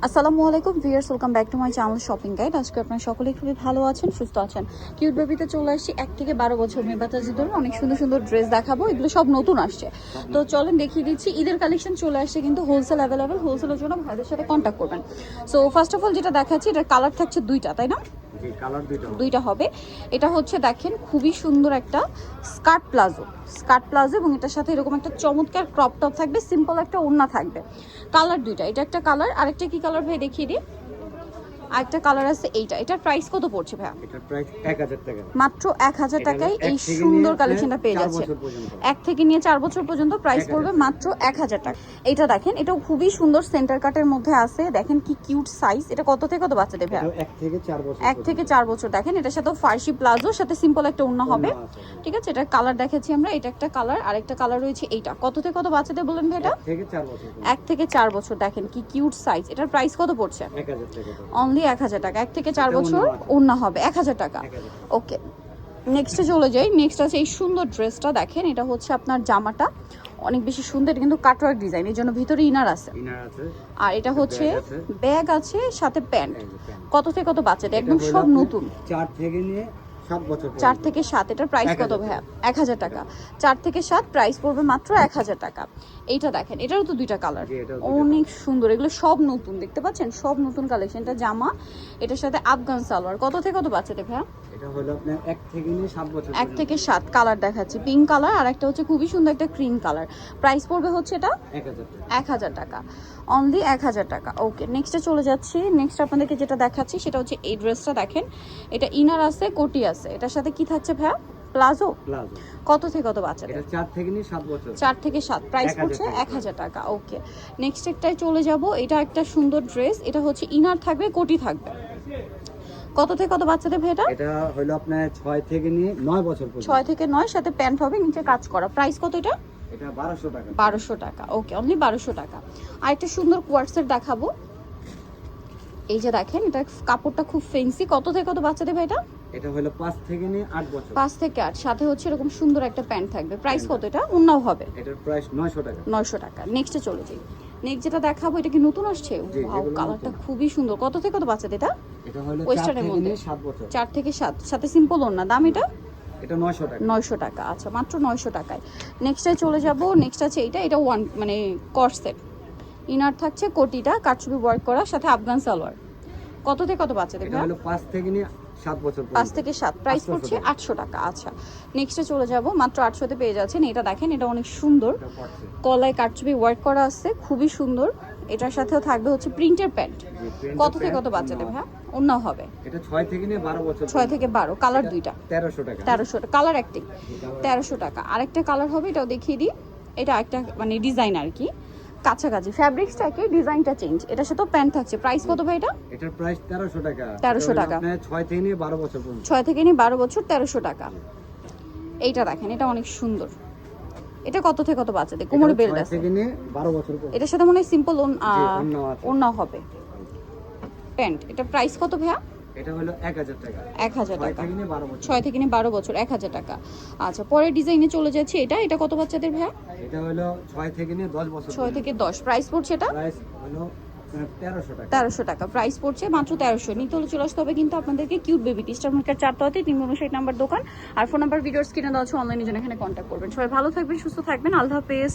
আসসালামু আলাইকুম viewers, welcome back to my channel shopping guide. আজকে আপনারা সকলেই খুবই ভালো আছেন, সুস্থ আছেন। কিউট বেবিতে চলে আসছি 1 থেকে 12 বছর মেয়ে বাচ্চাদের জন্য অনেক সুন্দর সুন্দর ড্রেস দেখাবো। এগুলো সব নতুন আসছে, তো চলেন দেখিয়ে দিচ্ছি। ঈদের কালেকশন চলে আসছে, কিন্তু হোলসেল অ্যাভেলেবেল। হোলসেলের জন্য ভাইদের সাথে কন্ট্যাক্ট করবেন। সো ফার্স্ট অফ অল যেটা দেখাচ্ছি, এটার কালার থাকছে দুইটা, তাই না? দুইটা হবে। এটা হচ্ছে দেখেন খুবই সুন্দর একটা স্কার্ট প্লাজো এবং এটার সাথে এরকম একটা চমৎকার ক্রপ টপ থাকবে, সিম্পল একটা ওড়না থাকবে। কালার দুইটা, এটা একটা কালার, আরেকটা কি কালার ভাই দেখিয়ে দিই। আরেকটা কালার আছে এইটা। এটার প্রাইস কত পড়ছে ভাই? এটার প্রাইস 1000 টাকা, মাত্র 1000 টাকায় এই সুন্দর কালেকশনটা পেয়ে যাচ্ছে। 1 থেকে নিয়ে 4 বছর পর্যন্ত প্রাইস পড়বে মাত্র 1000 টাকা। এটা দেখেন, এটাও খুবই সুন্দর সেন্টার কাটের মধ্যে আছে। দেখেন কি কিউট সাইজ। এটা কত থেকে কত বাচ্চাদের ভাই? 1 থেকে 4 বছর। 1 থেকে 4 বছর। দেখেন এটার সাথে ফার্সি প্লাজোর সাথে সিম্পল একটা ওড়না হবে, ঠিক আছে? এটার কালার দেখেছি আমরা, এটা একটা কালার, আরেকটা কালার রয়েছে এইটা। কত থেকে কত বাচ্চাদের বলেন ভাই এটা? 1 থেকে 4 বছর। 1 থেকে 4 বছর। দেখেন কি কিউট সাইজ। এটার প্রাইস কত পড়ছে? 1000 টাকা। অনলি 1000 টাকা। 1 থেকে 4 বছর ওড়না হবে 1000 টাকা। ওকে, নেক্সটে চলে যাই। নেক্সট আছে এই সুন্দর ড্রেসটা। দেখেন এটা হচ্ছে আপনার জামাটা অনেক বেশি সুন্দর, কিন্তু কাটওয়ার্ক ডিজাইন, এর জন্য ভিতরে ইনার আছে। আর এটা হচ্ছে ব্যাগ আছে সাথে প্যান্ট। কত থেকে কত বাচ্চাদের? একদম সব নতুন। 4 থেকে নিয়ে 7 বছর। 4 থেকে 7। এটার প্রাইস কত ভাইয়া? 1000 টাকা। 4 থেকে 7 প্রাইস পড়বে মাত্র 1000 টাকা। এইটা দেখেন, এটারও তো দুইটা কালার, অনেক সুন্দর। এগুলো সব নতুন, দেখতে পাচ্ছেন সব নতুন কালেকশন। এটা জামা, এটার সাথে আফগান সালোয়ার। কত থেকে কত বাচ্চাদের ভাইয়া? এটা হলো আপনার 1 থেকে নিয়ে 7 বছর। 1 থেকে 7 কালার দেখাচ্ছি, পিঙ্ক কালার আর একটা হচ্ছে খুবই সুন্দর একটা ক্রিম কালার। প্রাইস পড়বে হচ্ছে এটা 1000 টাকা, অনলি 1000 টাকা। ওকে, নেক্সটে চলে যাচ্ছি। নেক্সট আপনাদেরকে যেটা দেখাচ্ছি সেটা হচ্ছে এই ড্রেসটা। দেখেন এটা ইনার আছে, কোটি আছে। এটার সাথে কি থাকছে ভাইয়া? প্লাজো। কত থেকে কত বাচ্চাদের? এটা 4 থেকে নিয়ে 7 বছর। 4 থেকে 7 প্রাইস পড়ছে 1000 টাকা। ওকে, নেক্সট একটাই চলে যাব। এটা একটা সুন্দর ড্রেস। এটা হচ্ছে ইনার থাকবে, কোটি থাকবে। কত থেকে কত বাচ্চাদের ভাই এটা? এটা হলো আপনার 6 থেকে নিয়ে 9 বছর পর্যন্ত। 6 থেকে 9, সাথে প্যান্ট হবে, নিচে কাজ করা। প্রাইস কত এটা? এটা 1200 টাকা। 1200 টাকা। ওকে, অনলি 1200 টাকা। আর একটা সুন্দর কোয়ার্টসের দেখাবো। এই যে দেখেন, এটা কাপড়টা খুব ফেন্সি। কত থেকে কত বাচ্চাদের ভাই এটা? এটা হলো 5 থেকে নিয়ে 8 বছর। 5 থেকে 8, সাথে হচ্ছে এরকম সুন্দর একটা প্যান্ট থাকবে। প্রাইস কত এটা? ওন্নাও হবে। এটার প্রাইস 900 টাকা। 900 টাকা। নেক্সটে চলে যাই। নেক্সট যেটা দেখাবো, এটা কি নতুন আসছে? ওয়াও, কালারটা খুবই সুন্দর। কত থেকে কত বাচ্চাদের এটা? এটা হলো 4 ওয়েস্টার্নের থেকে মধ্যে নিয়ে 7 বছর। 4 থেকে 7, সাথে সিম্পল ওন্না। দাম এটা? এটা 900 টাকা। 900 টাকা। আচ্ছা, মাত্র 900 টাকায়। নেক্সটে চলে যাব। নেক্সট আছে এটা। এটা ওয়ান মানে কর্সেট, ইনার থাকছে, কোটিটা কাটছবি ওয়ার্ক করা, সাথে আফগান সালোয়ার। কত থেকে কত বাচ্চাদের? এটা হলো 5 থেকে নিয়ে 7 বছর। 5 থেকে 7 প্রাইস পড়ছে 800 টাকা। আচ্ছা, নেক্সটে চলে যাব। মাত্র 800 তে পেয়ে যাচ্ছেন। এটা দেখেন, এটা অনেক সুন্দর, কলায় কাটছবি ওয়ার্ক করা আছে, খুবই সুন্দর। এটার সাথেও থাকবে হচ্ছে প্রিন্টের প্যান্ট। কত থেকে কত বাচ্চাদের ভাই? অন্য হবে। এটা 6 থেকে নিয়ে 12 বছর। 6 থেকে 12, কালার দুইটা। 1300 টাকা। 1300 টাকা কালার একটাই। 1300 টাকা। আরেকটা কালার হবে, এটাও দেখিয়ে দিই। এটা একটা মানে ডিজাইন আর কি, কাছাকাছি। ফ্যাব্রিক্সটা একই, ডিজাইনটা চেঞ্জ। এটার সাথে প্যান্ট থাকছে। প্রাইস কত ভাই এটা? এটার প্রাইস 1300 টাকা। 1300 টাকা। আপনার 6 থেকে নিয়ে 12 বছর পর্যন্ত। 6 থেকে নিয়ে 12 বছর, 1300 টাকা। এইটা দেখেন, এটা অনেক সুন্দর। এটা কত থেকে কত বাচ্চাদের? কোমরে বেল্ট আছে। 6 থেকে নিয়ে 12 বছর পর্যন্ত। এটার সাথে মনে হয় সিম্পল ওন্না আছে। হবে, প্যান্ট। এটা প্রাইস কত ভাইয়া? এটা হলো 1000 টাকা। 1000 টাকা। 6 থেকে নিয়ে 12 বছর। 6 থেকে নিয়ে 12 বছর, 1000 টাকা। আচ্ছা, পরের ডিজাইনে চলে যাচ্ছি। এটা কত বাচ্চাদের ভাইয়া? এটা হলো 6 থেকে নিয়ে 10 বছর। 6 থেকে 10 প্রাইস পড়ছে এটা? প্রাইস হলো 1300 টাকা। 1300 টাকা প্রাইস পড়ছে, মাত্র 1300। নিতে হলে চলে আসতে হবে কিন্তু আপনাদেরকে কিউট বেবি স্টার মার্কেট 4 তলাতে 359 নাম্বার দোকান। আর ফোন নাম্বার ভিডিওর স্ক্রিনে দেওয়া আছে, অনলাইনে জন্য এখানে কন্ট্যাক্ট করবেন। সবাই ভালো থাকবেন, সুস্থ থাকবেন। আল্লাহ হাফেজ।